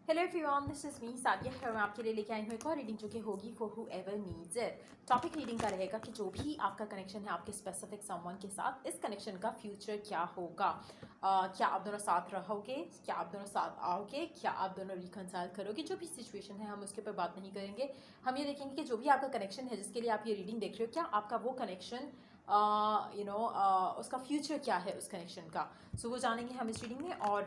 Hello everyone, this is me Sadia है और मैं आपके लिए लेके आई हूँ एक और रीडिंग जो कि होगी for whoever needs it. Topic reading का रहेगा कि जो भी आपका कनेक्शन है आपके स्पेसिफिक समवन के साथ, इस कनेक्शन का फ्यूचर क्या होगा। क्या आप दोनों साथ रहोगे, क्या आप दोनों साथ आओगे, क्या आप दोनों रिकनसाइल करोगे। जो भी सिचुएशन है हम उसके ऊपर बात नहीं करेंगे। हम ये देखेंगे कि जो भी आपका कनेक्शन है जिसके लिए आप ये रीडिंग देख रहे हो, क्या आपका वो कनेक्शन उसका फ्यूचर क्या है उस कनेक्शन का। सो वो जानेंगे हम इस रीडिंग में, और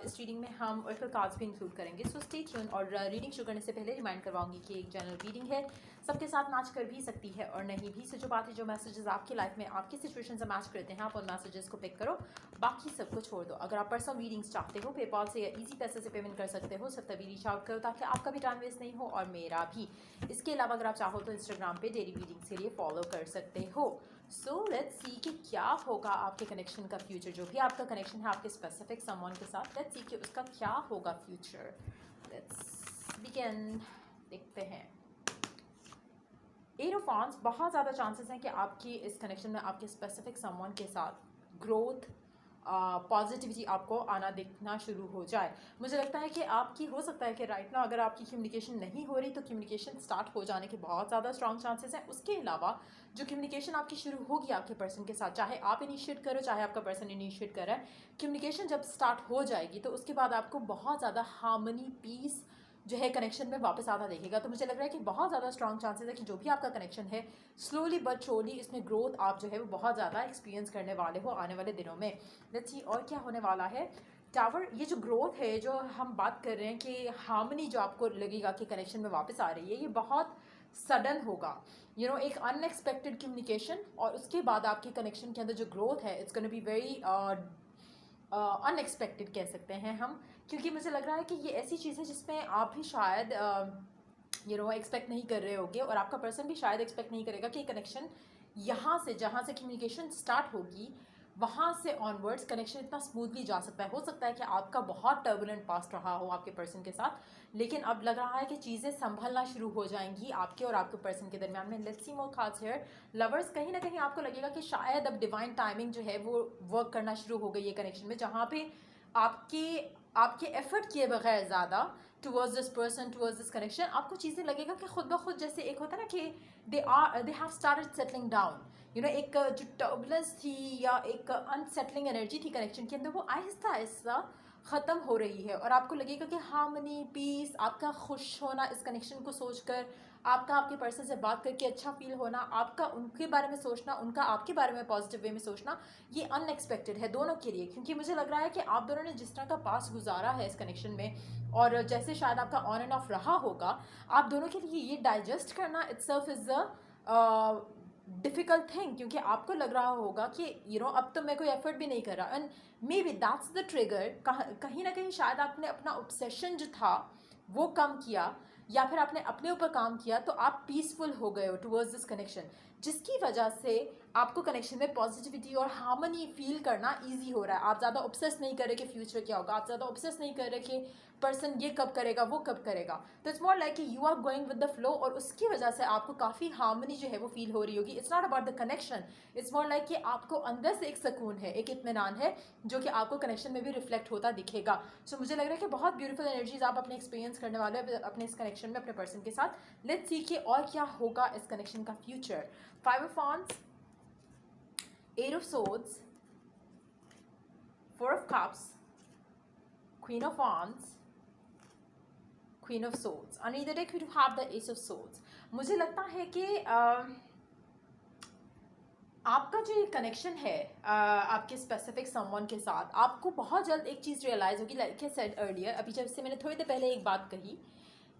इस रीडिंग में हम ओरेकल कार्ड्स भी इंक्लूड करेंगे। So stay tune. और रीडिंग शुरू करने से पहले रिमाइंड करवाऊंगी कि एक जनरल रीडिंग है, सबके साथ मैच कर भी सकती है और नहीं भी। सो जो बातें, जो मैसेजेस आपकी लाइफ में आपकी सिचुएशन से मैच करते हैं, आप उन मैसेजेस को पिक करो, बाकी सबको छोड़ दो। अगर आप पर्सनल रीडिंग्स चाहते हो, पेपॉल से या ईजी पैसे से पेमेंट कर सकते हो, सब तभी रीच आउट करो ताकि आपका भी टाइम वेस्ट नहीं हो और मेरा भी। इसके अलावा अगर आप चाहो तो इंस्टाग्राम पे डेली रीडिंग्स के लिए फॉलो कर सकते हो। सो लेट्स सी कि क्या होगा आपके कनेक्शन का फ्यूचर। जो भी आपका कनेक्शन है आपके स्पेसिफिक समवन के साथ, लेट्स सी कि उसका क्या होगा फ्यूचर। Let's begin. देखते हैं। एट ऑफ वांड्स, बहुत ज़्यादा चांसेस हैं कि आपकी इस कनेक्शन में आपके स्पेसिफिक समवन के साथ ग्रोथ, पॉजिटिविटी आपको आना दिखना शुरू हो जाए। मुझे लगता है कि आपकी, हो सकता है कि राइट ना अगर आपकी कम्युनिकेशन नहीं हो रही तो कम्युनिकेशन स्टार्ट हो जाने के बहुत ज़्यादा स्ट्रॉन्ग चांसेस हैं। उसके अलावा जो कम्युनिकेशन आपकी शुरू होगी आपके पर्सन के साथ, चाहे आप इनिशिएट करो चाहे आपका पर्सन इनिशिएट करे, कम्युनिकेशन जब स्टार्ट हो जाएगी तो उसके बाद आपको बहुत ज़्यादा हार्मनी, पीस जो है कनेक्शन में वापस आता देखेगा। तो मुझे लग रहा है कि बहुत ज़्यादा स्ट्रॉन्ग चांसेस है कि जो भी आपका कनेक्शन है, स्लोली बट श्योरली इसमें ग्रोथ आप जो है वो बहुत ज़्यादा एक्सपीरियंस करने वाले हो आने वाले दिनों में। लेट्स सी और क्या होने वाला है। टावर, ये जो ग्रोथ है, जो हम बात कर रहे हैं कि हार्मनी जो आपको लगेगा कि कनेक्शन में वापस आ रही है, ये बहुत सडन होगा। एक अनएक्सपेक्टेड कम्युनिकेशन और उसके बाद आपके कनेक्शन के अंदर जो ग्रोथ है, it's gonna be very unexpected कह सकते हैं हम। क्योंकि मुझे लग रहा है कि ये ऐसी चीज़ है जिसमें आप भी शायद एक्सपेक्ट नहीं कर रहे होगे और आपका पर्सन भी शायद एक्सपेक्ट नहीं करेगा कि कनेक्शन यहाँ से, जहाँ से कम्युनिकेशन स्टार्ट होगी, वहाँ से ऑनवर्ड्स कनेक्शन इतना स्मूथली जा सकता है। हो सकता है कि आपका बहुत टर्बुलेंट पास्ट रहा हो आपके पर्सन के साथ, लेकिन अब लग रहा है कि चीज़ें संभलना शुरू हो जाएंगी आपके और आपके पर्सन के दरमियान में। Let's see more cards here. Lovers, कहीं ना कहीं आपको लगेगा कि शायद अब डिवाइन टाइमिंग जो है वो वर्क करना शुरू हो गई है कनेक्शन में, जहाँ पे आपके आपके एफर्ट किए बगैर ज़्यादा towards this person, towards this connection, आपको चीज़ें लगेगा कि खुद ब खुद, जैसे एक होता है ना कि they have started settling down. एक जो टर्बुलेंस थी या एक अनसेटलिंग एनर्जी थी कनेक्शन के अंदर, वो आहिस्ता आहिस्ता ख़त्म हो रही है और आपको लगेगा कि हार्मनी, पीस, आपका खुश होना इस कनेक्शन को सोचकर, आपका आपके पर्सन से बात करके अच्छा फील होना, आपका उनके बारे में सोचना, उनका आपके बारे में पॉजिटिव वे में सोचना, ये अनएक्सपेक्टेड है दोनों के लिए। क्योंकि मुझे लग रहा है कि आप दोनों ने जिस तरह का पास गुजारा है इस कनेक्शन में और जैसे शायद आपका ऑन एंड ऑफ रहा होगा, आप दोनों के लिए ये डाइजेस्ट करना itself is a difficult thing. क्योंकि आपको लग रहा होगा कि अब तो मैं कोई एफर्ट भी नहीं कर रहा, and may be that's the trigger. कहीं ना कहीं शायद आपने अपना ऑब्सेशन जो था वो कम किया, या फिर आपने अपने ऊपर काम किया, तो आप पीसफुल हो गए हो टुवर्ड्स दिस कनेक्शन, जिसकी वजह से आपको कनेक्शन में पॉजिटिविटी और हार्मनी फील करना ईजी हो रहा है। आप ज़्यादा ऑब्सेस नहीं कर रहे कि फ्यूचर क्या होगा, आप ज़्यादा ऑब्सेस नहीं कर रहे कि पर्सन ये कब करेगा, वो कब करेगा। तो इट्स मोर लाइक कि you are going with the flow, और उसकी वजह से आपको काफ़ी हार्मनी जो है वो फील हो रही होगी। It's not about the connection, it's more like कि आपको अंदर से एक सुकून है, एक इत्मीनान है, जो कि आपको कनेक्शन में भी रिफ्लेक्ट होता दिखेगा। सो मुझे लग रहा है कि बहुत ब्यूटीफुल एनर्जीज आप अपने एक्सपीरियंस करने वाले हो अपने इस कनेक्शन में अपने पर्सन के साथ। लेट्स सी कि और क्या होगा इस कनेक्शन का future. 5 of wands, 8 of swords, 4 of cups, Queen of wands, Queen of swords. On either deck we do have the Ace of swords. मुझे लगता है कि आपका जो ये कनेक्शन है आपके स्पेसिफिक समवन के साथ, आपको बहुत जल्द एक चीज़ रियलाइज़ होगी। लाइक आई सेड अर्लियर, अभी जब से मैंने थोड़ी देर पहले एक बात कही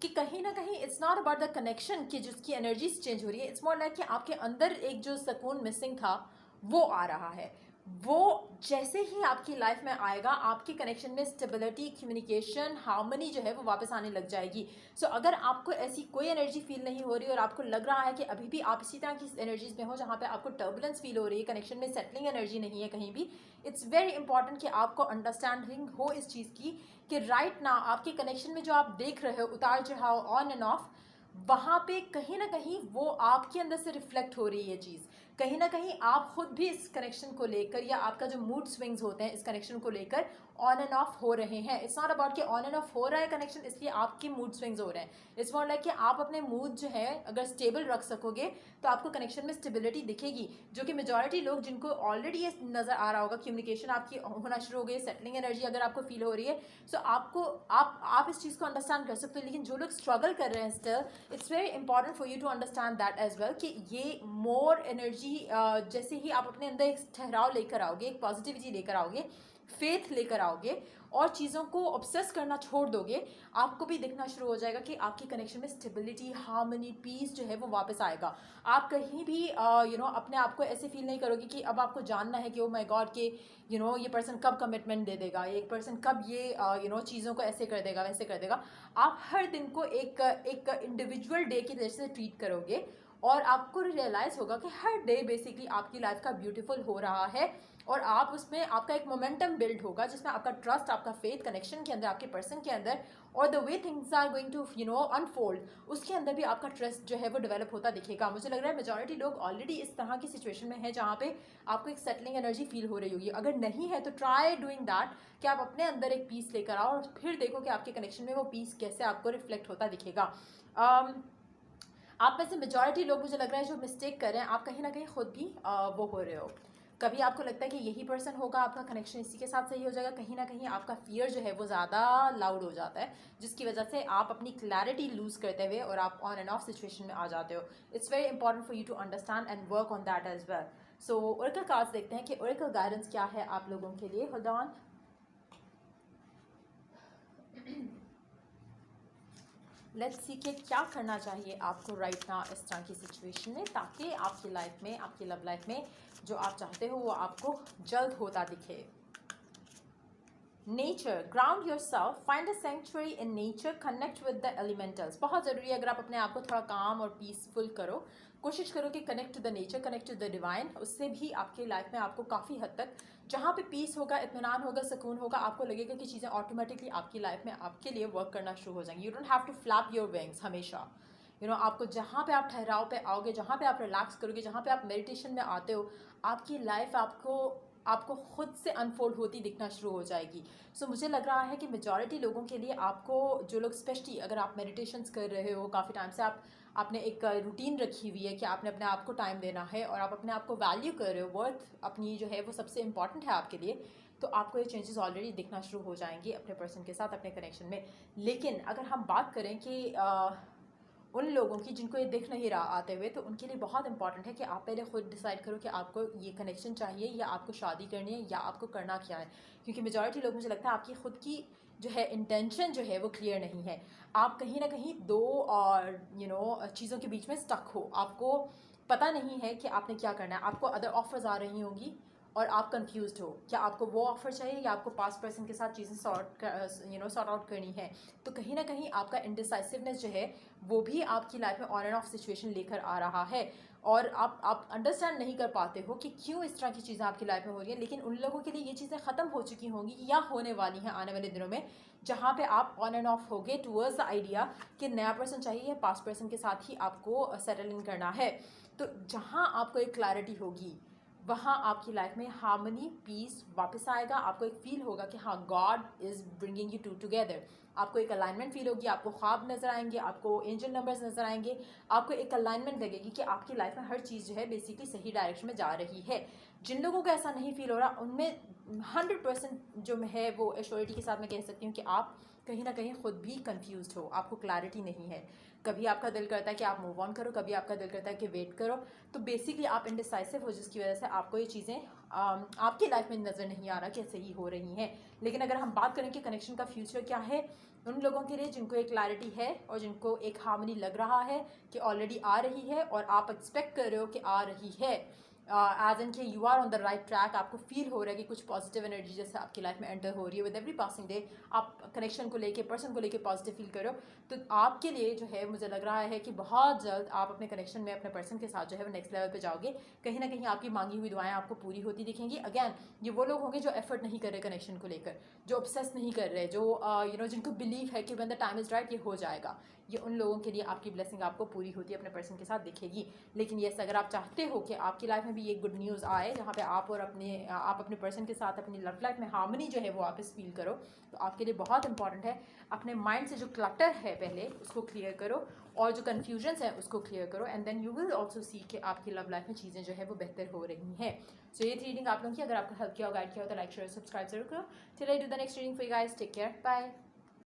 कि कहीं ना कहीं it's not about the connection की जिसकी एनर्जीज चेंज हो रही है, इट्स मोर लाइक कि आपके अंदर एक जो सुकून मिसिंग था वो आ रहा है। वो जैसे ही आपकी लाइफ में आएगा, आपके कनेक्शन में स्टेबिलिटी, कम्युनिकेशन, हार्मनी जो है वो वापस आने लग जाएगी। सो अगर आपको ऐसी कोई एनर्जी फील नहीं हो रही और आपको लग रहा है कि अभी भी आप इसी तरह की एनर्जीज में हो जहाँ पे आपको टर्बुलेंस फील हो रही है, कनेक्शन में सेटलिंग एनर्जी नहीं है कहीं भी, इट्स वेरी इंपॉर्टेंट कि आपको अंडरस्टैंडिंग हो इस चीज़ की कि राइट ना आपके कनेक्शन में जो आप देख रहे हो उतार चढ़ाव, ऑन एंड ऑफ, वहाँ पे कहीं ना कहीं वो आपके अंदर से रिफ्लेक्ट हो रही है चीज़। कहीं ना कहीं आप खुद भी इस कनेक्शन को लेकर या आपका जो मूड स्विंग्स होते हैं इस कनेक्शन को लेकर ऑन एंड ऑफ हो रहे हैं. इट्स नॉट अबाउट कि ऑन एंड ऑफ हो रहा है कनेक्शन इसलिए आपके मूड स्विंग्स हो रहे हैं. इट्स मोर लाइक कि आप अपने मूड जो है अगर स्टेबल रख सकोगे तो आपको कनेक्शन में स्टेबिलिटी दिखेगी, जो कि मेजॉरिटी लोग जिनको ऑलरेडी ये नज़र आ रहा होगा कम्युनिकेशन आपकी होना शुरू हो गई, सेटलिंग एनर्जी अगर आपको फील हो रही है, सो आपको आप इस चीज़ को अंडरस्टैंड कर सकते हो. लेकिन जो लोग स्ट्रगल कर रहे हैं still, it's very important for you to understand that as well कि ये मोर एनर्जी जैसे ही आप अपने अंदर एक ठहराव लेकर आओगे, एक पॉजिटिविटी लेकर आओगे, फेथ लेकर आओगे और चीज़ों को ऑब्सेस करना छोड़ दोगे, आपको भी दिखना शुरू हो जाएगा कि आपकी कनेक्शन में स्टेबिलिटी, हार्मनी, पीस जो है वो वापस आएगा. आप कहीं भी अपने आप को ऐसे फील नहीं करोगे कि अब आपको जानना है कि ओ माय गॉड के ये पर्सन कब कमिटमेंट दे देगा, एक पर्सन कब ये चीज़ों को ऐसे कर देगा वैसे कर देगा. आप हर दिन को एक इंडिविजुअल डे की तरह से ट्रीट करोगे और आपको रियलाइज़ होगा कि हर डे बेसिकली आपकी लाइफ का ब्यूटीफुल हो रहा है और आप उसमें आपका एक मोमेंटम बिल्ड होगा जिसमें आपका ट्रस्ट, आपका फेथ कनेक्शन के अंदर, आपके पर्सन के अंदर और the way things are going to unfold, उसके अंदर भी आपका ट्रस्ट जो है वो डेवलप होता दिखेगा. मुझे लग रहा है मेजॉरिटी लोग ऑलरेडी इस तरह की सिचुएशन में है जहाँ पे आपको एक सेटलिंग एनर्जी फील हो रही होगी. अगर नहीं है तो ट्राई डूइंग दैट कि आप अपने अंदर एक पीस लेकर आओ और फिर देखो कि आपके कनेक्शन में वो पीस कैसे आपको रिफ्लेक्ट होता दिखेगा. आप में से मेजॉरिटी लोग मुझे लग रहा है जो मिस्टेक कर रहे हैं, आप कहीं ना कहीं खुद भी वो हो रहे हो. कभी आपको लगता है कि यही पर्सन होगा, आपका कनेक्शन इसी के साथ सही हो जाएगा, कहीं ना कहीं आपका फियर जो है वो ज़्यादा लाउड हो जाता है जिसकी वजह से आप अपनी क्लैरिटी लूज़ करते हुए और आप ऑन एंड ऑफ सिचुएशन में आ जाते हो. It's very important for you to understand and work on that as well. So oracle cards देखते हैं कि ओरेकल गाइडेंस क्या है आप लोगों के लिए. Hold on. लेट्स सी कि क्या करना चाहिए आपको राइट नाउ इस तरह की सिचुएशन में ताकि आपकी लाइफ में, आपकी लव लाइफ में जो आप चाहते हो वो आपको जल्द होता दिखे. Nature, ground yourself, find a sanctuary in nature, connect with the elementals. बहुत ज़रूरी है अगर आप अपने आप को थोड़ा काम और पीसफुल करो, कोशिश करो कि connect to the nature, connect to the divine. उससे भी आपकी लाइफ में आपको काफ़ी हद तक जहाँ पे पीस होगा, इत्मीनान होगा, सुकून होगा, आपको लगेगा कि चीज़ें ऑटोमेटिकली आपकी लाइफ में आपके लिए वर्क करना शुरू हो जाएंगी. You don't have to flap your wings हमेशा. आपको जहाँ पे आप ठहराव पे आओगे, जहाँ पे आप रिलैक्स करोगे, जहाँ पे आप मेडिटेशन में आते हो, आपकी लाइफ आपको खुद से अनफोल्ड होती दिखना शुरू हो जाएगी. सो मुझे लग रहा है कि मेजॉरिटी लोगों के लिए आपको, जो लोग स्पेशली अगर आप मेडिटेशंस कर रहे हो काफ़ी टाइम से, आपने एक रूटीन रखी हुई है कि आपने अपने आप को टाइम देना है और आप अपने आप को वैल्यू कर रहे हो, वर्थ अपनी जो है वो सबसे इंपॉर्टेंट है आपके लिए, तो आपको ये चेंजेस ऑलरेडी दिखना शुरू हो जाएंगे अपने पर्सन के साथ, अपने कनेक्शन में. लेकिन अगर हम बात करें कि उन लोगों की जिनको ये दिख नहीं रहा आते हुए, तो उनके लिए बहुत इंपॉर्टेंट है कि आप पहले खुद डिसाइड करो कि आपको ये कनेक्शन चाहिए या आपको शादी करनी है या आपको करना क्या है. क्योंकि मेजॉरिटी लोग, मुझे लगता है आपकी खुद की जो है इंटेंशन जो है वो क्लियर नहीं है. आप कहीं ना कहीं दो और चीज़ों के बीच में स्टक हो, आपको पता नहीं है कि आपने क्या करना है. आपको अदर ऑफर्स आ रही होंगी और आप कंफ्यूज्ड हो, क्या आपको वो ऑफ़र चाहिए या आपको पास्ट पर्सन के साथ चीज़ें सॉर्ट आउट करनी है. तो कहीं ना कहीं आपका इंडिसाइसिवनेस जो है वो भी आपकी लाइफ में ऑन एंड ऑफ सिचुएशन लेकर आ रहा है और आप अंडरस्टैंड नहीं कर पाते हो कि क्यों इस तरह की चीज़ें आपकी लाइफ में हो रही हैं. लेकिन उन लोगों के लिए ये चीज़ें ख़त्म हो चुकी होंगी या होने वाली हैं आने वाले दिनों में, जहाँ पे आप ऑन एंड ऑफ हो गए टूवर्ड्स द आइडिया कि नया पर्सन चाहिए, पास्ट पर्सन के साथ ही आपको सेटल इन करना है. तो जहाँ आपको एक क्लैरिटी होगी वहाँ आपकी लाइफ में हार्मनी, पीस वापस आएगा. आपको एक फील होगा कि हाँ, God is bringing you to together. आपको एक अलाइनमेंट फील होगी, आपको ख्वाब नज़र आएंगे, आपको एंजल नंबर्स नज़र आएंगे, आपको एक अलाइनमेंट लगेगी कि आपकी लाइफ में हर चीज़ जो है बेसिकली सही डायरेक्शन में जा रही है. जिन लोगों को ऐसा नहीं फील हो रहा, उनमें 100% जो है वो एश्योरिटी के साथ मैं कह सकती हूँ कि आप कहीं ना कहीं खुद भी कंफ्यूज्ड हो, आपको क्लैरिटी नहीं है. कभी आपका दिल करता है कि आप मूव ऑन करो, कभी आपका दिल करता है कि वेट करो. तो बेसिकली आप इंडिसाइसिव हो, जिसकी वजह से आपको ये चीज़ें आपकी लाइफ में नज़र नहीं आ रहा कि सही हो रही हैं. लेकिन अगर हम बात करें कि कनेक्शन का फ्यूचर क्या है, उन लोगों के लिए जिनको एक क्लैरिटी है और जिनको एक हार्मनी लग रहा है कि ऑलरेडी आ रही है और आप एक्सपेक्ट कर रहे हो कि आ रही है, एज इन कि you are on the right track, आपको फील हो रहा है कि कुछ पॉजिटिव एनर्जी जैसे आपकी लाइफ में एंटर हो रही है विद एवरी पासिंग डे, आप कनेक्शन को लेके, पर्सन को लेके पॉजिटिव फील करो. तो आपके लिए जो है मुझे लग रहा है कि बहुत जल्द आप अपने कनेक्शन में अपने पर्सन के साथ जो है वो नेक्स्ट लेवल पे जाओगे. कहीं ना कहीं आपकी मांगी हुई दुआएं आपको पूरी होती दिखेंगी. अगैन, ये वो लोग होंगे जो एफर्ट नहीं कर रहे कनेक्शन को लेकर, जो ऑब्सेस नहीं कर रहे, जो जिनको बिलीव है कि when the time is right ये हो जाएगा. ये उन लोगों के लिए आपकी ब्लेसिंग आपको पूरी होती है अपने पर्सन के साथ दिखेगी. लेकिन येस, अगर आप चाहते हो कि आपकी लाइफ में भी ये गुड न्यूज़ आए, जहाँ पे आप अपने पर्सन के साथ अपनी लव लाइफ में हार्मनी जो है वो वापस फील करो। तो आपके लिए बहुत इंपॉर्टेंट है अपने माइंड से जो क्लटर है पहले उसको क्लियर करो, और जो कन्फ्यूजन्स हैं उसको क्लियर करो, and then you will also see कि आपकी लव लाइफ में चीज़ें जो है वो बेहतर हो रही हैं। सो ये रीडिंग आप लोगों की अगर आपको हेल्प किया हो, गाइड किया हो, तो लाइक शेयर सब्सक्राइब जरूर करो। Till I do the next reading for you guys, take care, bye.